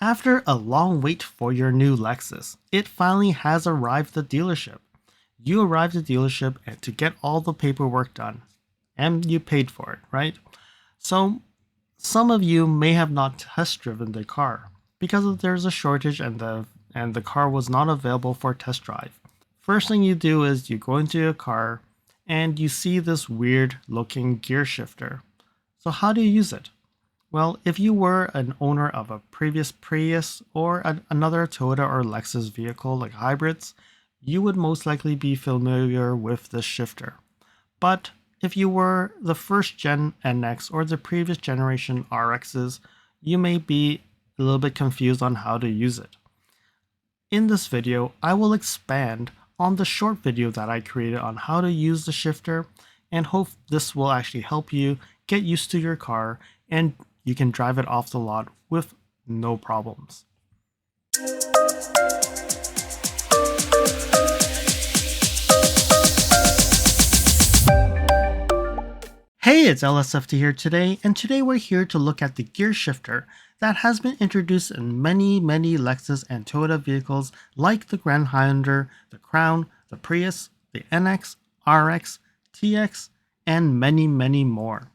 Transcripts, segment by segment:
After a long wait for your new Lexus, it finally has arrived at the dealership. You arrived at the dealership and to get all the paperwork done. And you paid for it, right? So some of you may have not test driven the car because there's a shortage and the car was not available for test drive. First thing you do is you go into your car and you see this weird looking gear shifter. So how do you use it? Well, if you were an owner of a previous Prius or another Toyota or Lexus vehicle like hybrids, you would most likely be familiar with this shifter. But if you were the first gen NX or the previous generation RXs, you may be a little bit confused on how to use it. In this video, I will expand on the short video that I created on how to use the shifter and hope this will actually help you get used to your car and you can drive it off the lot with no problems. Hey, it's LSFT here today, and today we're here to look at the gear shifter that has been introduced in many Lexus and Toyota vehicles like the Grand Highlander, the Crown, the Prius, the NX, RX, TX, and many more.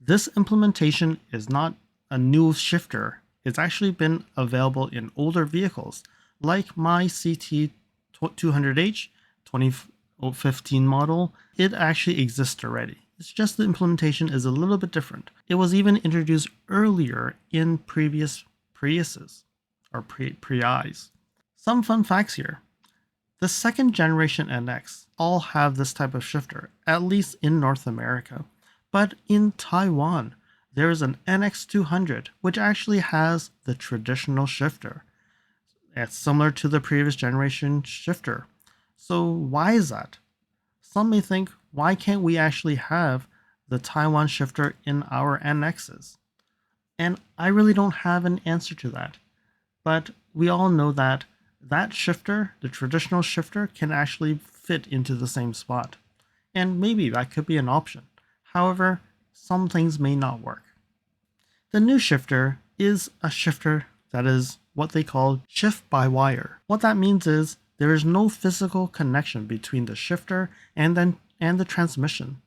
This implementation is not a new shifter. It's actually been available in older vehicles like my CT200H 2015 model. It actually exists already. It's just the implementation is a little bit different. It was even introduced earlier in previous Priuses or Prius. Some fun facts here. The second generation NX all have this type of shifter, at least in North America. But in Taiwan, there is an NX200 which actually has the traditional shifter. It's similar to the previous generation shifter. So why is that? Some may think, why can't we actually have the Taiwan shifter in our NXs? And I really don't have an answer to that. But we all know that that shifter, the traditional shifter, can actually fit into the same spot. And maybe that could be an option. However, some things may not work. The new shifter is a shifter that is what they call shift by wire. What that means is there is no physical connection between the shifter and the transmission.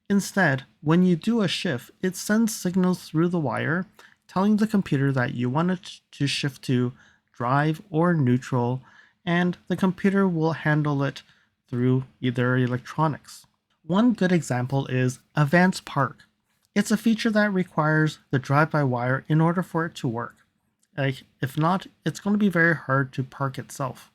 Instead, when you do a shift, it sends signals through the wire telling the computer that you want it to shift to drive or neutral, and the computer will handle it through either electronics. One good example is Advanced Park. It's a feature that requires the drive-by-wire in order for it to work. If not, it's going to be very hard to park itself.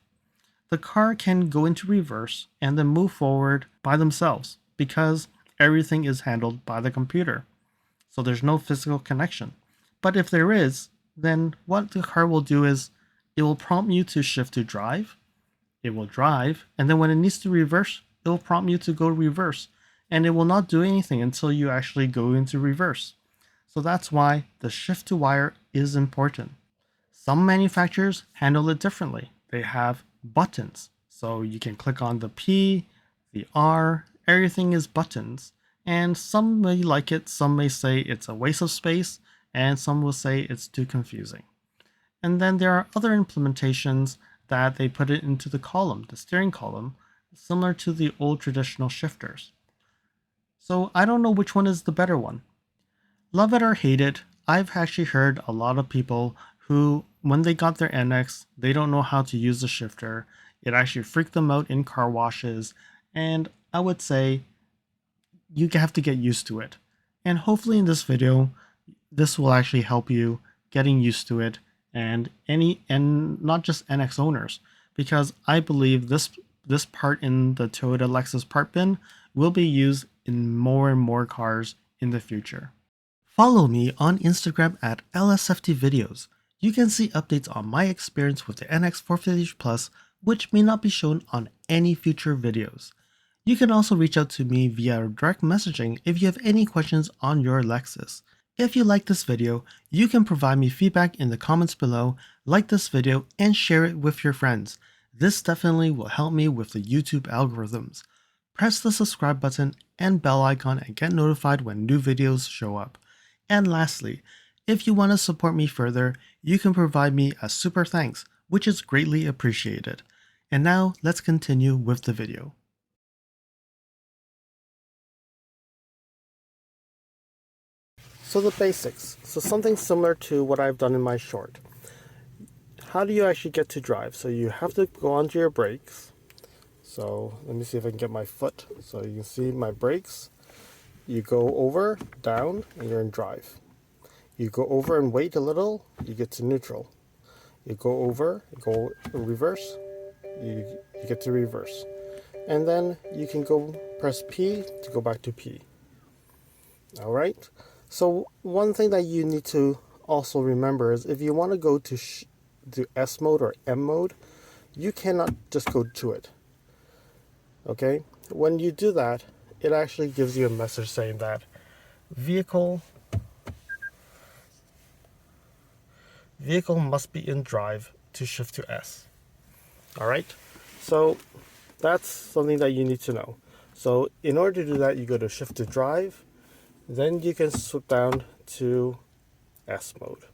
The car can go into reverse and then move forward by themselves because everything is handled by the computer. So there's no physical connection. But if there is, then what the car will do is it will prompt you to shift to drive. It will drive, and then when it needs to reverse, it will prompt you to go reverse, and it will not do anything until you actually go into reverse. So that's why the shift to wire is important. Some manufacturers handle it differently. They have buttons, so you can click on the P, the R, everything is buttons, and some may like it, some may say it's a waste of space, and some will say it's too confusing. And then there are other implementations that they put it into the column, the steering column, similar to the old traditional shifters. So I don't know which one is the better one. Love it or hate it, I've actually heard a lot of people who, when they got their NX, they don't know how to use the shifter. It actually freaked them out in car washes, and I would say you have to get used to it. And hopefully in this video, this will actually help you getting used to it and not just NX owners, because I believe this part in the Toyota Lexus part bin will be used in more and more cars in the future. Follow me on Instagram at LSFT videos. You can see updates on my experience with the NX 450 Plus, which may not be shown on any future videos. You can also reach out to me via direct messaging if you have any questions on your Lexus. If you like this video, you can provide me feedback in the comments below, like this video, and share it with your friends. This definitely will help me with the YouTube algorithms. Press the subscribe button and bell icon and get notified when new videos show up. And lastly, If you want to support me further, you can provide me a super thanks, which is greatly appreciated. And now let's continue with the video. So the basics. So something similar to what I've done in my short. How do you actually get to drive? So you have to go onto your brakes. So let me see if I can get my foot. So you can see my brakes. You go over, down, and you're in drive. You go over and wait a little, you get to neutral. You go over, go reverse, you get to reverse. And then you can go press P to go back to P. All right. So one thing that you need to also remember is if you want to go to S mode or M mode, you cannot just go to it. Okay. When you do that, it actually gives you a message saying that vehicle must be in drive to shift to S. All right. So that's something that you need to know. So in order to do that, you go to shift to drive. Then you can switch down to S mode.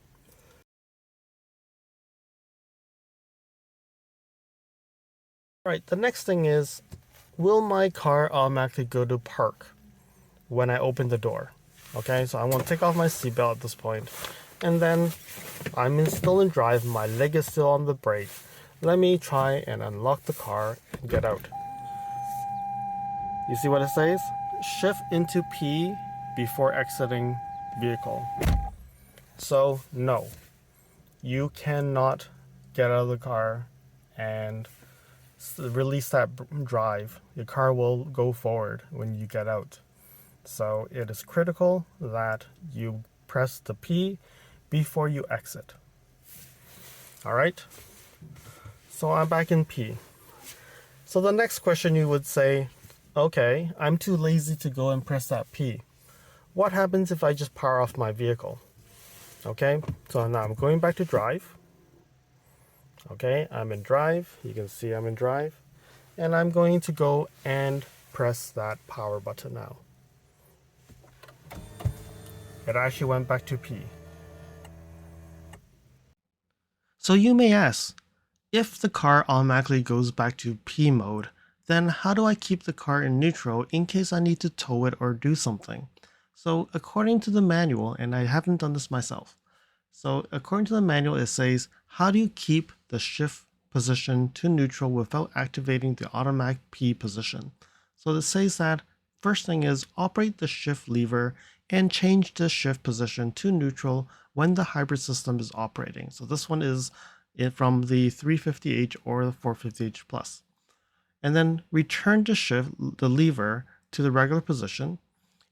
Alright, the next thing is, will my car automatically go to park when I open the door? Okay, so I want to take off my seatbelt at this point. And then I'm still in drive, my leg is still on the brake. Let me try and unlock the car and get out. You see what it says? Shift into P before exiting vehicle. So no, you cannot get out of the car and release that drive. Your car will go forward when you get out. So it is critical that you press the P before you exit. All right. So I'm back in P. So the next question you would say, okay, I'm too lazy to go and press that P. What happens if I just power off my vehicle? Okay, so now I'm going back to drive. Okay, I'm in drive. You can see I'm in drive. And I'm going to go and press that power button now. It actually went back to P. So you may ask, if the car automatically goes back to P mode, then how do I keep the car in neutral in case I need to tow it or do something? So according to the manual, and I haven't done this myself, so according to the manual it says, how do you keep the shift position to neutral without activating the automatic P position? So it says that first thing is operate the shift lever and change the shift position to neutral when the hybrid system is operating. So this one is from the 350h or the 450h plus. And then return to shift the lever to the regular position,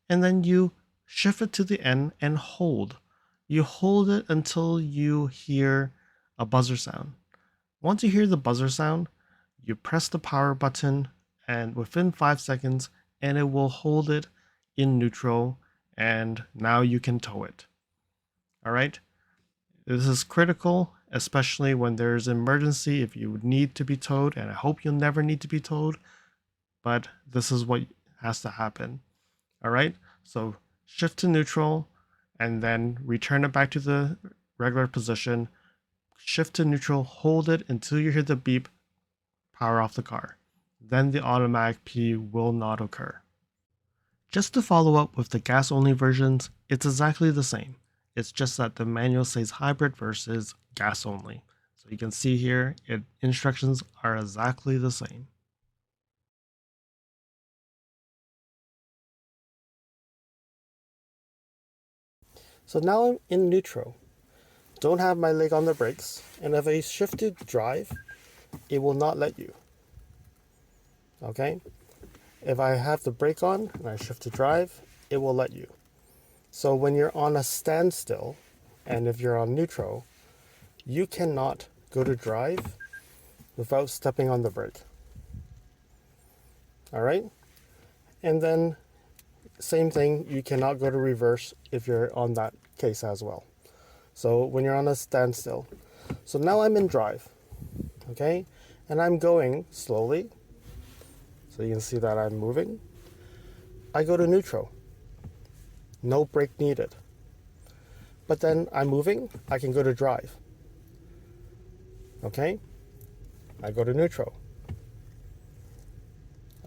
and then you shift it to the end and hold. You hold it until you hear a buzzer sound. Once you hear the buzzer sound, you press the power button, and within 5 seconds, and it will hold it in neutral, and now you can tow it. All right. This is critical, especially when there's an emergency, if you need to be towed, and I hope you'll never need to be towed, but this is what has to happen. All right, so shift to neutral and then return it back to the regular position. Shift to neutral, hold it until you hear the beep, power off the car. Then the automatic P will not occur. Just to follow up with the gas-only versions, it's exactly the same. It's just that the manual says hybrid versus gas only. So you can see here, instructions are exactly the same. So now I'm in neutral. Don't have my leg on the brakes, and if I shift to drive, it will not let you. Okay? If I have the brake on and I shift to drive, it will let you. So when you're on a standstill, and if you're on neutral, you cannot go to drive without stepping on the brake. All right? And then same thing, you cannot go to reverse if you're on that case as well. So when you're on a standstill. So now I'm in drive, okay? And I'm going slowly. So you can see that I'm moving. I go to neutral. No brake needed. but then I'm moving, I can go to drive. Okay? I go to neutral.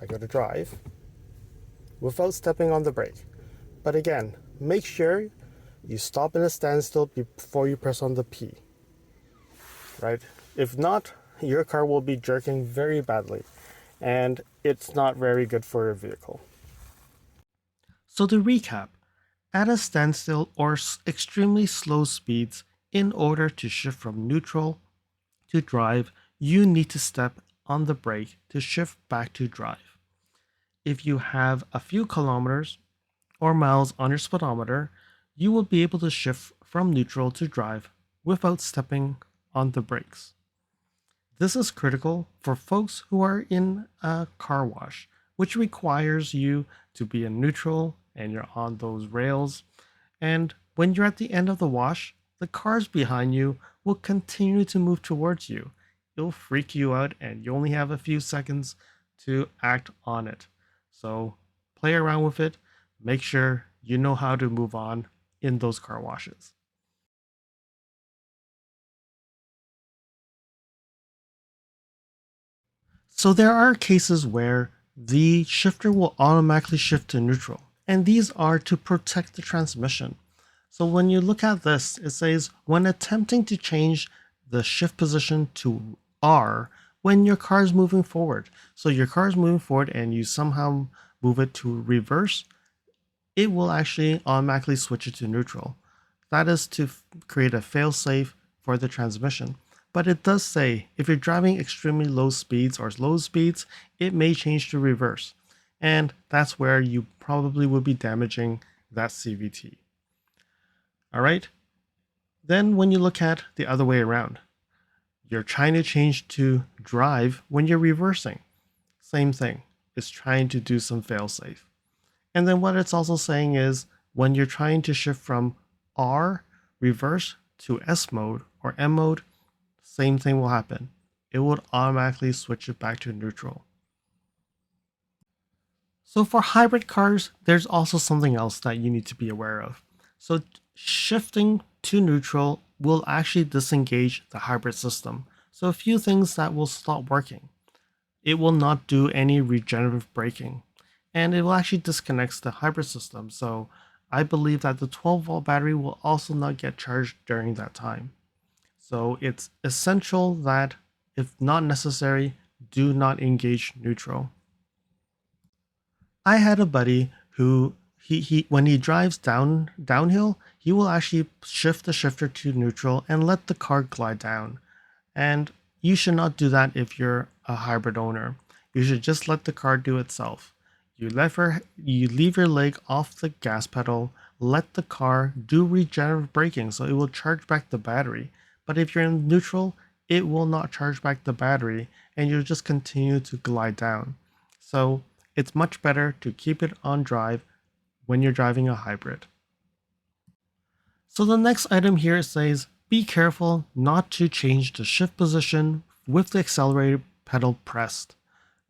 I go to drive without stepping on the brake. But again, make sure you stop in a standstill before you press on the P. Right? If not, your car will be jerking very badly, and it's not very good for your vehicle. So to recap, at a standstill or extremely slow speeds, in order to shift from neutral to drive, you need to step on the brake to shift back to drive. If you have a few kilometers or miles on your speedometer, you will be able to shift from neutral to drive without stepping on the brakes. This is critical for folks who are in a car wash, which requires you to be in neutral and you're on those rails. And when you're at the end of the wash, the cars behind you will continue to move towards you. It'll freak you out and you only have a few seconds to act on it. So play around with it. Make sure you know how to move on in those car washes. So there are cases where the shifter will automatically shift to neutral, and these are to protect the transmission. So when you look at this, it says when attempting to change the shift position to R when your car is moving forward. So your car is moving forward and you somehow move it to reverse, it will actually automatically switch it to neutral. That is to create a fail-safe for the transmission. But it does say if you're driving extremely low speeds or low speeds, it may change to reverse. And that's where you probably would be damaging that CVT. All right. Then when you look at the other way around, you're trying to change to drive when you're reversing. Same thing. It's trying to do some fail-safe. And then what it's also saying is when you're trying to shift from R reverse to S mode or M mode, same thing will happen. It would automatically switch it back to neutral. So for hybrid cars, there's also something else that you need to be aware of. So shifting to neutral will actually disengage the hybrid system. So a few things that will stop working. It will not do any regenerative braking, and it will actually disconnect the hybrid system. So I believe that the 12-volt battery will also not get charged during that time. So it's essential that, if not necessary, do not engage neutral. I had a buddy who he when he drives downhill, he will actually shift the shifter to neutral and let the car glide down. And you should not do that if you're a hybrid owner. You should just let the car do itself. You leave your leg off the gas pedal, let the car do regenerative braking so it will charge back the battery. But if you're in neutral, it will not charge back the battery and you'll just continue to glide down. So it's much better to keep it on drive when you're driving a hybrid. So the next item here says, be careful not to change the shift position with the accelerator pedal pressed,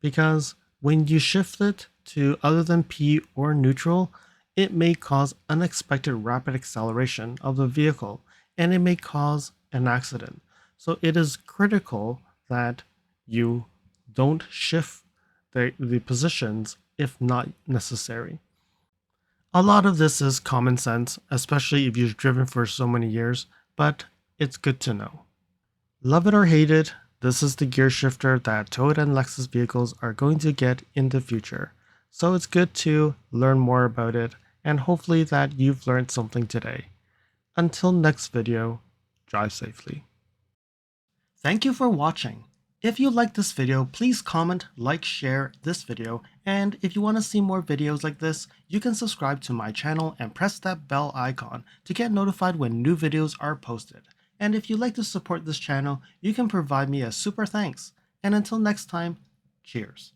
because when you shift it to other than P or neutral, it may cause unexpected rapid acceleration of the vehicle and it may cause an accident. So it is critical that you don't shift the positions if not necessary. A lot of this is common sense, especially if you've driven for so many years, but it's good to know. Love it or hate it, this is the gear shifter that Toyota and Lexus vehicles are going to get in the future. So it's good to learn more about it, and hopefully that you've learned something today. Until next video, drive safely. Thank you for watching. If you liked this video, please comment, like, share this video, and if you want to see more videos like this, you can subscribe to my channel and press that bell icon to get notified when new videos are posted. And if you'd like to support this channel, you can provide me a super thanks. And until next time, cheers.